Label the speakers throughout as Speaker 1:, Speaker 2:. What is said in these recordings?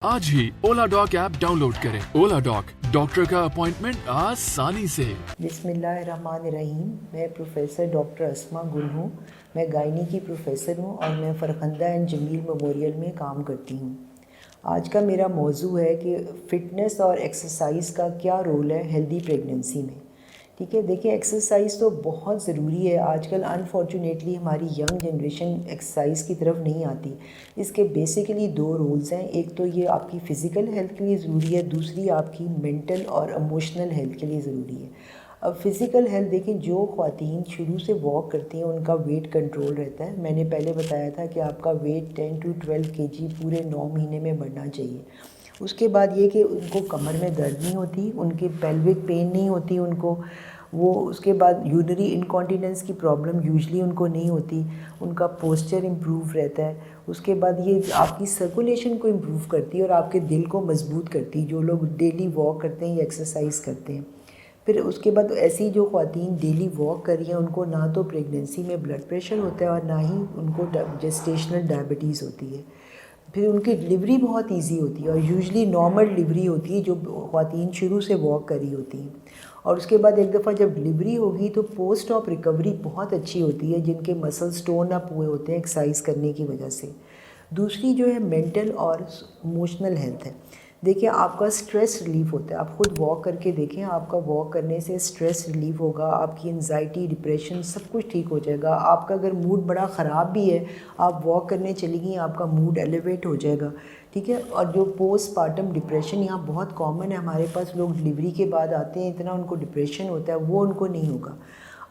Speaker 1: आज ही ओला dock app download करें। ओला dock, doctor का अपॉइंटमेंट आसानी से।
Speaker 2: बिस्मिल्लाहिर्रहमानिर्रहीम। मैं प्रोफेसर डॉक्टर अस्मा गुल हूँ। मैं गायनी की प्रोफेसर हूँ और मैं फ़रखंदा एंड जमील मेमोरियल में काम करती हूँ। आज का मेरा मौजू है कि फ़िटनेस और एक्सरसाइज का क्या रोल है हेल्दी प्रेगनेंसी में। ठीक है, देखिए एक्सरसाइज तो बहुत ज़रूरी है। आजकल अनफॉर्चुनेटली हमारी यंग जनरेशन एक्सरसाइज की तरफ नहीं आती। इसके बेसिकली दो रोल्स हैं, एक तो ये आपकी फ़िज़िकल हेल्थ के लिए ज़रूरी है, दूसरी आपकी मेंटल और इमोशनल हेल्थ के लिए ज़रूरी है। अब फ़िज़िकल हेल्थ देखें, जो ख़वातीन शुरू से वॉक करती हैं उनका वेट कंट्रोल रहता है। मैंने पहले बताया था कि आपका वेट 10 to 12 kg पूरे 9 महीने में बढ़ना चाहिए। उसके बाद ये कि उनको कमर में दर्द नहीं होती, उनकी पेल्विक पेन नहीं होती उनको, वो उसके बाद यूरिनरी इनकॉन्टिनेंस की प्रॉब्लम यूजली उनको नहीं होती, उनका पोस्चर इम्प्रूव रहता है। उसके बाद ये आपकी सर्कुलेशन को इम्प्रूव करती है और आपके दिल को मजबूत करती है, जो लोग डेली वॉक करते हैं या एक्सरसाइज करते हैं। फिर उसके बाद ऐसी जो ख़वातीन डेली वॉक कर रही हैं उनको ना तो प्रेगनेंसी में ब्लड प्रेशर होता है और ना ही उनको जेस्टेशनल डायबिटीज़ होती है। फिर उनकी डिलीवरी बहुत इजी होती है और यूजुअली नॉर्मल डिलीवरी होती है जो ख़वातीन शुरू से वॉक करी होती हैं। और उसके बाद एक दफ़ा जब डिलीवरी होगी तो पोस्ट ऑप रिकवरी बहुत अच्छी होती है, जिनके मसल स्टोन अप हुए होते हैं एक्सरसाइज करने की वजह से। दूसरी जो है मेंटल और इमोशनल हेल्थ है। देखिए आपका स्ट्रेस रिलीफ होता है, आप खुद वॉक करके देखें, आपका वॉक करने से स्ट्रेस रिलीफ होगा, आपकी एंजाइटी, डिप्रेशन सब कुछ ठीक हो जाएगा। आपका अगर मूड बड़ा ख़राब भी है, आप वॉक करने चली गई, आपका मूड एलिवेट हो जाएगा। ठीक है, और जो पोस्ट पार्टम डिप्रेशन यहाँ बहुत कॉमन है, हमारे पास लोग डिलीवरी के बाद आते हैं, इतना उनको डिप्रेशन होता है, वो उनको नहीं होगा।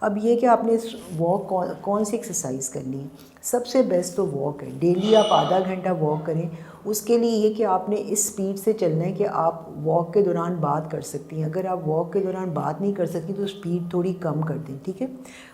Speaker 2: अब ये कि आपने वॉक कौन सी एक्सरसाइज करनी है, सबसे बेस्ट तो वॉक है। डेली आप आधा घंटा वॉक करें। उसके लिए ये कि आपने इस स्पीड से चलना है कि आप वॉक के दौरान बात कर सकती हैं। अगर आप वॉक के दौरान बात नहीं कर सकती तो स्पीड थोड़ी कम कर दें। ठीक है,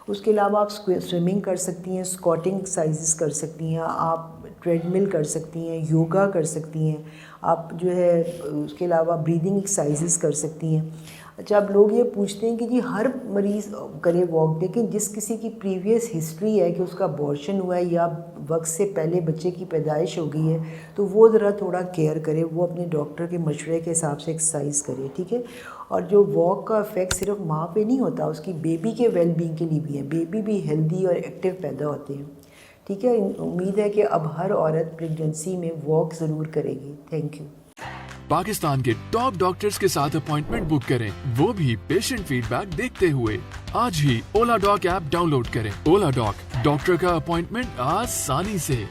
Speaker 2: उसके अलावा आप स्विमिंग कर सकती हैं, स्क्वाटिंग एक्सरसाइजेस कर सकती हैं, आप ट्रेडमिल कर सकती हैं, योगा कर सकती हैं, आप जो है उसके अलावा ब्रीदिंग एक्सरसाइजेस कर सकती हैं। अच्छा, अब लोग ये पूछते हैं कि जी हर मरीज़ करे वॉक, लेकिन जिस किसी की प्रीवियस हिस्ट्री है कि उसका अबॉर्शन हुआ है या वक्त से पहले बच्चे की पैदाइश हो गई है, तो वो ज़रा थोड़ा केयर करे, वो अपने डॉक्टर के मशवरे के हिसाब से एक्सरसाइज करे। ठीक है, और जो वॉक का इफ़ेक्ट सिर्फ माँ पे नहीं होता, उसकी बेबी के वेलबींग के लिए भी है। बेबी भी हेल्दी और एक्टिव पैदा होते हैं। ठीक है, उम्मीद है कि अब हर औरत प्रेगनेंसी में वॉक ज़रूर करेगी। Thank you.
Speaker 1: पाकिस्तान के टॉप डॉक्टर्स के साथ अपॉइंटमेंट बुक करें, वो भी पेशेंट फीडबैक देखते हुए। आज ही ओला डॉक ऐप डाउनलोड करें। ओला डॉक, डॉक्टर का अपॉइंटमेंट आसानी से।